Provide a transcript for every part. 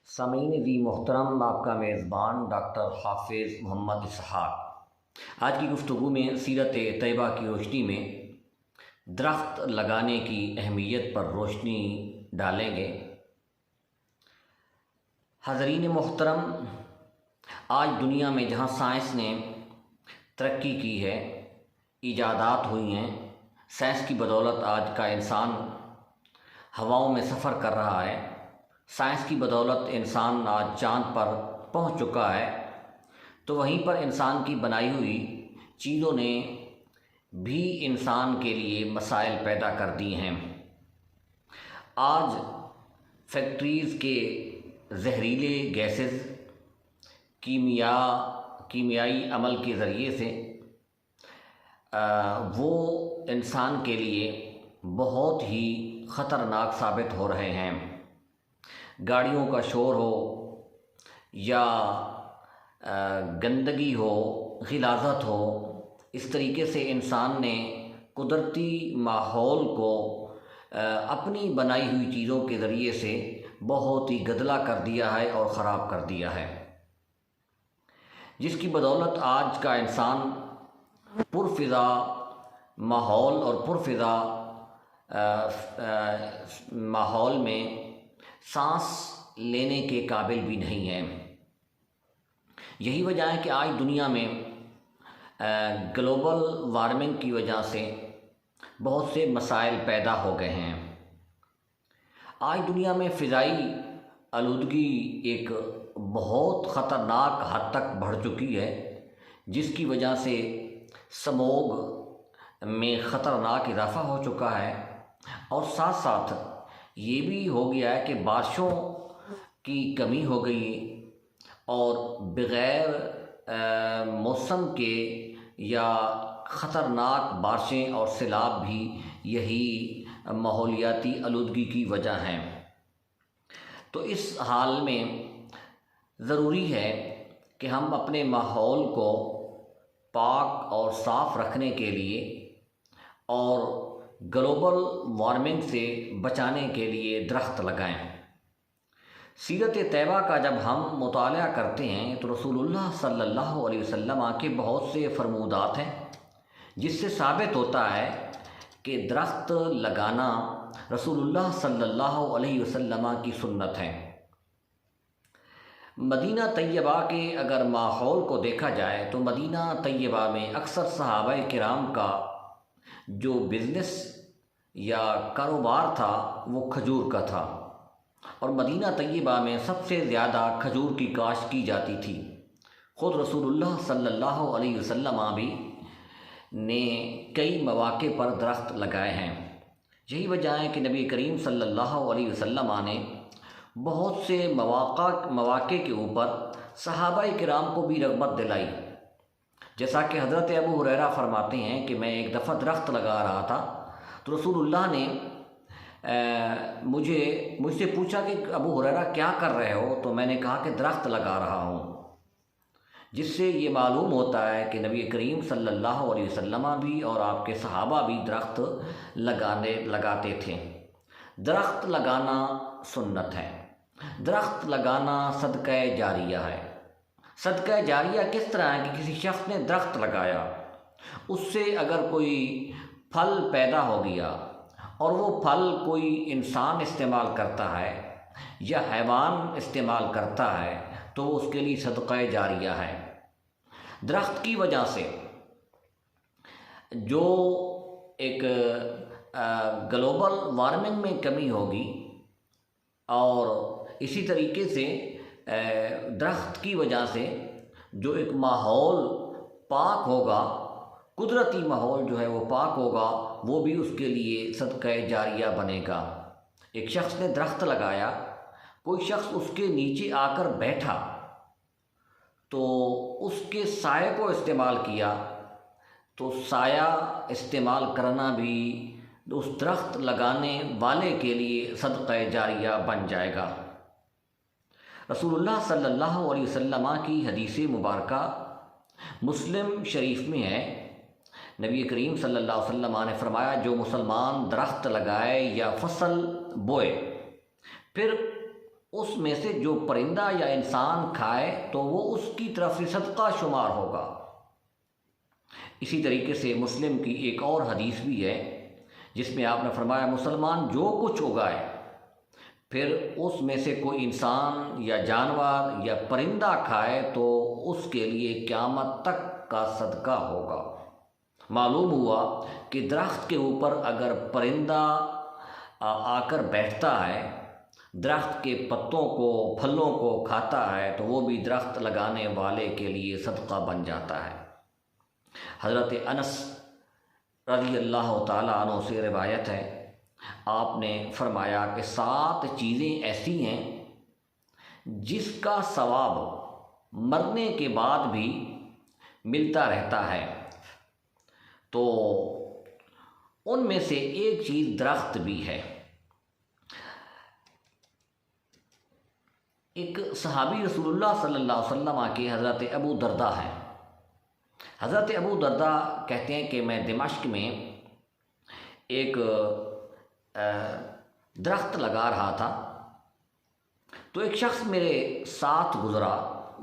سامعین ذی محترم، آپ کا میزبان ڈاکٹر حافظ محمد اسحاق آج کی گفتگو میں سیرت طیبہ کی روشنی میں درخت لگانے کی اہمیت پر روشنی ڈالیں گے۔ حاضرین محترم، آج دنیا میں جہاں سائنس نے ترقی کی ہے، ایجادات ہوئی ہیں، سائنس کی بدولت آج کا انسان ہواؤں میں سفر کر رہا ہے، سائنس کی بدولت انسان آج چاند پر پہنچ چکا ہے، تو وہیں پر انسان کی بنائی ہوئی چیزوں نے بھی انسان کے لیے مسائل پیدا کر دی ہیں۔ آج فیکٹریز کے زہریلے گیسز کیمیائی عمل کے ذریعے سے وہ انسان کے لیے بہت ہی خطرناک ثابت ہو رہے ہیں۔ گاڑیوں کا شور ہو یا گندگی ہو، غلاظت ہو، اس طریقے سے انسان نے قدرتی ماحول کو اپنی بنائی ہوئی چیزوں کے ذریعے سے بہت ہی گدلا کر دیا ہے اور خراب کر دیا ہے، جس کی بدولت آج کا انسان پرفضا ماحول اور پرفضا ماحول میں سانس لینے کے قابل بھی نہیں ہے۔ یہی وجہ ہے کہ آج دنیا میں گلوبل وارمنگ کی وجہ سے بہت سے مسائل پیدا ہو گئے ہیں۔ آج دنیا میں فضائی آلودگی ایک بہت خطرناک حد تک بڑھ چکی ہے، جس کی وجہ سے سموگ میں خطرناک اضافہ ہو چکا ہے، اور ساتھ ساتھ یہ بھی ہو گیا ہے کہ بارشوں کی کمی ہو گئی، اور بغیر موسم کے یا خطرناک بارشیں اور سیلاب بھی یہی ماحولیاتی آلودگی کی وجہ ہیں۔ تو اس حال میں ضروری ہے کہ ہم اپنے ماحول کو پاک اور صاف رکھنے کے لیے اور گلوبل وارمنگ سے بچانے کے لیے درخت لگائیں۔ سیرت طیبہ کا جب ہم مطالعہ کرتے ہیں تو رسول اللہ صلی اللہ علیہ وسلم کے بہت سے فرمودات ہیں، جس سے ثابت ہوتا ہے کہ درخت لگانا رسول اللہ صلی اللہ علیہ وسلم کی سنت ہے۔ مدینہ طیبہ کے اگر ماحول کو دیکھا جائے تو مدینہ طیبہ میں اکثر صحابہ کرام کا جو بزنس یا کاروبار تھا وہ کھجور کا تھا، اور مدینہ طیبہ میں سب سے زیادہ کھجور کی کاشت کی جاتی تھی۔ خود رسول اللہ صلی اللہ علیہ وسلم بھی نے کئی مواقع پر درخت لگائے ہیں۔ یہی وجہ ہے کہ نبی کریم صلی اللہ علیہ وسلم نے بہت سے مواقع کے اوپر صحابہ کرام کو بھی رغبت دلائی، جیسا کہ حضرت ابو ہریرہ فرماتے ہیں کہ میں ایک دفعہ درخت لگا رہا تھا تو رسول اللہ نے مجھ سے پوچھا کہ ابو ہریرہ کیا کر رہے ہو؟ تو میں نے کہا کہ درخت لگا رہا ہوں، جس سے یہ معلوم ہوتا ہے کہ نبی کریم صلی اللہ علیہ وسلم بھی اور آپ کے صحابہ بھی درخت لگاتے تھے۔ درخت لگانا سنت ہے، درخت لگانا صدقہ جاریہ ہے۔ صدقہ جاریہ کس طرح ہے کہ کسی شخص نے درخت لگایا، اس سے اگر کوئی پھل پیدا ہو گیا اور وہ پھل کوئی انسان استعمال کرتا ہے یا حیوان استعمال کرتا ہے تو وہ اس کے لیے صدقہ جاریہ ہے۔ درخت کی وجہ سے جو ایک گلوبل وارمنگ میں کمی ہوگی، اور اسی طریقے سے درخت کی وجہ سے جو ایک ماحول پاک ہوگا، قدرتی ماحول جو ہے وہ پاک ہوگا، وہ بھی اس کے لیے صدقہ جاریہ بنے گا۔ ایک شخص نے درخت لگایا، کوئی شخص اس کے نیچے آ کر بیٹھا تو اس کے سائے کو استعمال کیا، تو سایہ استعمال کرنا بھی اس درخت لگانے والے کے لیے صدقہ جاریہ بن جائے گا۔ رسول اللہ صلی اللہ علیہ وسلم کی حدیث مبارکہ مسلم شریف میں ہے، نبی کریم صلی اللہ علیہ وسلم نے فرمایا جو مسلمان درخت لگائے یا فصل بوئے پھر اس میں سے جو پرندہ یا انسان کھائے تو وہ اس کی طرف سے صدقہ شمار ہوگا۔ اسی طریقے سے مسلم کی ایک اور حدیث بھی ہے جس میں آپ نے فرمایا مسلمان جو کچھ اگائے پھر اس میں سے کوئی انسان یا جانور یا پرندہ کھائے تو اس کے لیے قیامت تک کا صدقہ ہوگا۔ معلوم ہوا کہ درخت کے اوپر اگر پرندہ آ کر بیٹھتا ہے، درخت کے پتوں کو پھلوں کو کھاتا ہے تو وہ بھی درخت لگانے والے کے لیے صدقہ بن جاتا ہے۔ حضرت انس رضی اللہ تعالیٰ عنہ سے روایت ہے، آپ نے فرمایا کہ 7 چیزیں ایسی ہیں جس کا ثواب مرنے کے بعد بھی ملتا رہتا ہے، تو ان میں سے ایک چیز درخت بھی ہے۔ ایک صحابی رسول اللہ صلی اللہ علیہ وسلم کے حضرت ابو درداء ہیں۔ حضرت ابو درداء کہتے ہیں کہ میں دمشق میں ایک درخت لگا رہا تھا تو ایک شخص میرے ساتھ گزرا،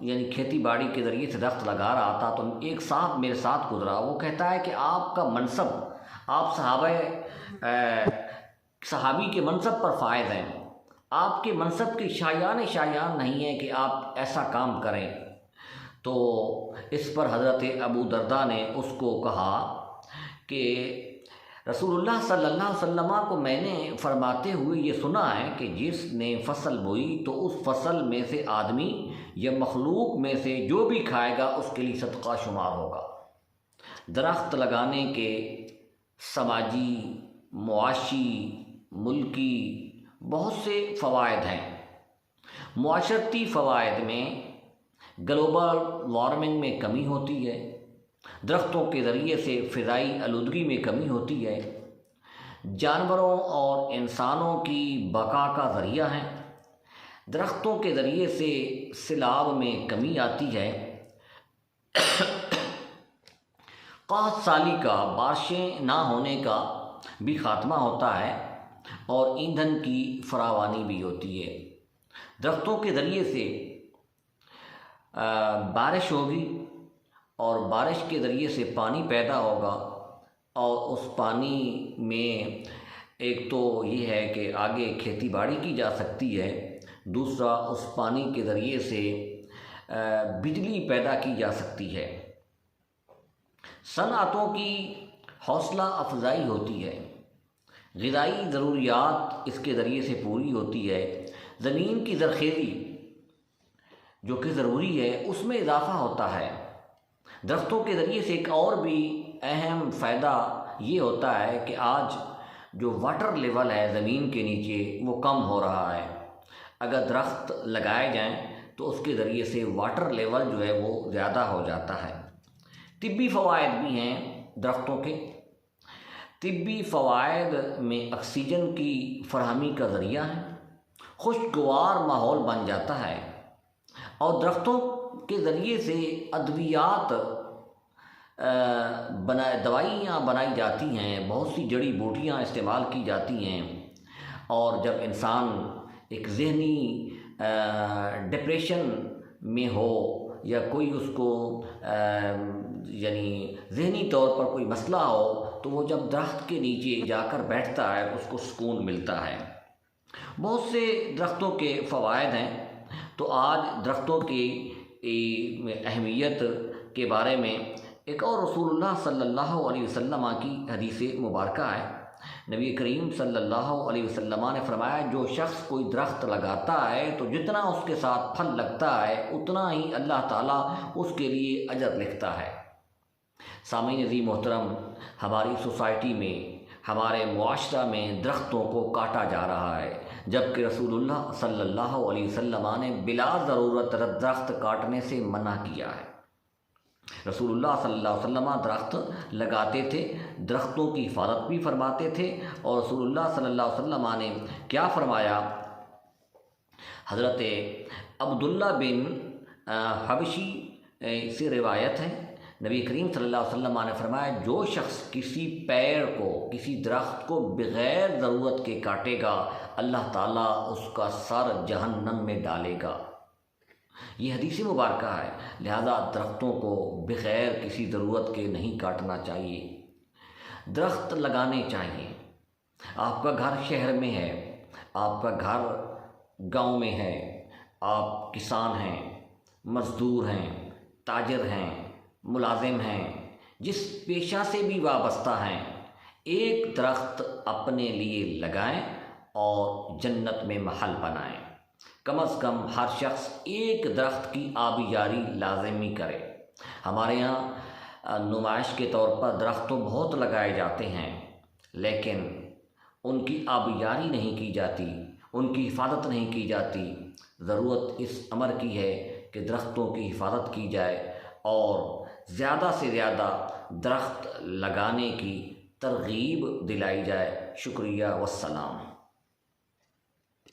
یعنی کھیتی باڑی کے ذریعے سے درخت لگا رہا تھا تو ایک صاحب میرے ساتھ گزرا، وہ کہتا ہے کہ آپ کا منصب، آپ صحابی کے منصب پر فائز ہیں، آپ کے منصب کی شایان نہیں ہے کہ آپ ایسا کام کریں۔ تو اس پر حضرت ابو درداء نے اس کو کہا کہ رسول اللہ صلی اللہ علیہ وسلم کو میں نے فرماتے ہوئے یہ سنا ہے کہ جس نے فصل بوئی تو اس فصل میں سے آدمی یا مخلوق میں سے جو بھی کھائے گا اس کے لیے صدقہ شمار ہوگا۔ درخت لگانے کے سماجی، معاشی، ملکی بہت سے فوائد ہیں۔ معاشرتی فوائد میں گلوبل وارمنگ میں کمی ہوتی ہے، درختوں کے ذریعے سے فضائی آلودگی میں کمی ہوتی ہے، جانوروں اور انسانوں کی بقا کا ذریعہ ہیں، درختوں کے ذریعے سے سیلاب میں کمی آتی ہے، قحط سالی کا، بارشیں نہ ہونے کا بھی خاتمہ ہوتا ہے اور ایندھن کی فراوانی بھی ہوتی ہے۔ درختوں کے ذریعے سے بارش ہوگی اور بارش کے ذریعے سے پانی پیدا ہوگا اور اس پانی میں ایک تو یہ ہے کہ آگے کھیتی باڑی کی جا سکتی ہے، دوسرا اس پانی کے ذریعے سے بجلی پیدا کی جا سکتی ہے، صنعتوں کی حوصلہ افزائی ہوتی ہے، غذائی ضروریات اس کے ذریعے سے پوری ہوتی ہے، زمین کی زرخیزی جو کہ ضروری ہے اس میں اضافہ ہوتا ہے۔ درختوں کے ذریعے سے ایک اور بھی اہم فائدہ یہ ہوتا ہے کہ آج جو واٹر لیول ہے زمین کے نیچے وہ کم ہو رہا ہے، اگر درخت لگائے جائیں تو اس کے ذریعے سے واٹر لیول جو ہے وہ زیادہ ہو جاتا ہے۔ طبی فوائد بھی ہیں درختوں کے۔ طبی فوائد میں آکسیجن کی فراہمی کا ذریعہ ہے، خوشگوار ماحول بن جاتا ہے، اور درختوں کے ذریعے سے ادویات دوائیاں بنائی جاتی ہیں، بہت سی جڑی بوٹیاں استعمال کی جاتی ہیں، اور جب انسان ایک ذہنی ڈپریشن میں ہو یا کوئی اس کو یعنی ذہنی طور پر کوئی مسئلہ ہو تو وہ جب درخت کے نیچے جا کر بیٹھتا ہے اس کو سکون ملتا ہے۔ بہت سے درختوں کے فوائد ہیں، تو آج درختوں کی اہمیت کے بارے میں ایک اور رسول اللہ صلی اللہ علیہ وسلم کی حدیث مبارکہ ہے۔ نبی کریم صلی اللہ علیہ وسلم نے فرمایا جو شخص کوئی درخت لگاتا ہے تو جتنا اس کے ساتھ پھل لگتا ہے اتنا ہی اللہ تعالیٰ اس کے لیے اجر لکھتا ہے۔ سامعین عزیز محترم، ہماری سوسائٹی میں، ہمارے معاشرہ میں درختوں کو کاٹا جا رہا ہے، جبکہ رسول اللہ صلی اللہ علیہ وسلم نے بلا ضرورت درخت کاٹنے سے منع کیا ہے۔ رسول اللہ صلی اللہ علیہ وسلم درخت لگاتے تھے، درختوں کی حفاظت بھی فرماتے تھے، اور رسول اللہ صلی اللہ علیہ وسلم نے کیا فرمایا؟ حضرت عبداللہ بن حبشی سے روایت ہے نبی کریم صلی اللہ علیہ وسلم نے فرمایا جو شخص کسی پیڑ کو کسی درخت کو بغیر ضرورت کے کاٹے گا اللہ تعالیٰ اس کا سر جہنم میں ڈالے گا۔ یہ حدیث مبارکہ ہے، لہذا درختوں کو بغیر کسی ضرورت کے نہیں کاٹنا چاہیے، درخت لگانے چاہیے۔ آپ کا گھر شہر میں ہے، آپ کا گھر گاؤں میں ہے، آپ کسان ہیں، مزدور ہیں، تاجر ہیں، ملازم ہیں، جس پیشہ سے بھی وابستہ ہیں، ایک درخت اپنے لیے لگائیں اور جنت میں محل بنائیں۔ کم از کم ہر شخص ایک درخت کی آبیاری لازمی کرے۔ ہمارے یہاں نمائش کے طور پر درخت تو بہت لگائے جاتے ہیں، لیکن ان کی آبیاری نہیں کی جاتی، ان کی حفاظت نہیں کی جاتی۔ ضرورت اس امر کی ہے کہ درختوں کی حفاظت کی جائے اور زیادہ سے زیادہ درخت لگانے کی ترغیب دلائی جائے۔ شکریہ والسلام۔